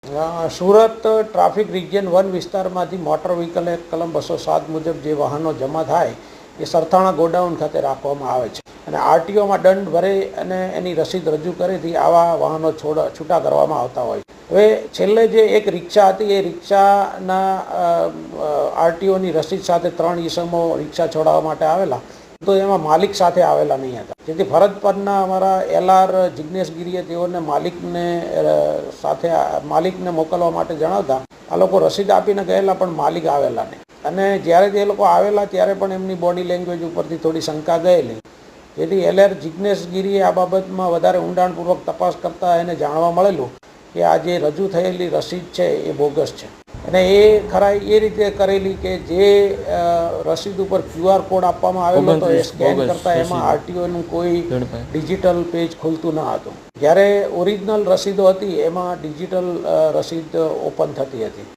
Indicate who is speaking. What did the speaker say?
Speaker 1: Surat traffic region 1 વિસ્તારમાંથી motor vehicle act કલમ 207 મુજબ જે વાહનો જમા થાય એ સરથાણા ગોડાઉન ખાતે રાખવામાં આવે છે અને આરટીઓમાં દંડ ભરે અને એની રસીદ રજૂ કરીથી આવા વાહનો છૂટા કરવામાં આવતા હોય છે. હવે છેલ્લે જે એક રિક્ષા હતી એ રિક્ષાના આરટીઓની રસીદ સાથે 3 ઈસમો રિક્ષા છોડાવવા માટે આવેલા, તો એમાં માલિક સાથે આવેલા નહીં હતા, જેથી ફરજ પરના અમારા એલઆર જિગ્નેશ ગીરીએ તેઓને માલિકને મોકલવા માટે જણાવતા આ લોકો રસીદ આપીને ગયેલા પણ માલિક આવેલા નહીં. અને જ્યારે તે લોકો આવેલા ત્યારે પણ એમની બોડી લેંગ્વેજ ઉપરથી થોડી શંકા ગયેલી, જેથી એલઆર જિગ્નેશ ગીરીએ આ બાબતમાં વધારે ઊંડાણપૂર્વક તપાસ કરતા એને જાણવા મળેલું કે આ જે રજૂ થયેલી રસીદ છે એ બોગસ છે. અને એ ખરાઈ એ રીતે કરેલી કે જે રસીદ ઉપર QR કોડ આપવામાં આવેલો હતો એ સ્કેન કરતા એમાં આરટીઓનું કોઈ ડિજિટલ પેજ ખુલતું ન હતું, જ્યારે ઓરિજિનલ રસીદો હતી એમાં ડિજિટલ રસીદ ઓપન થતી હતી.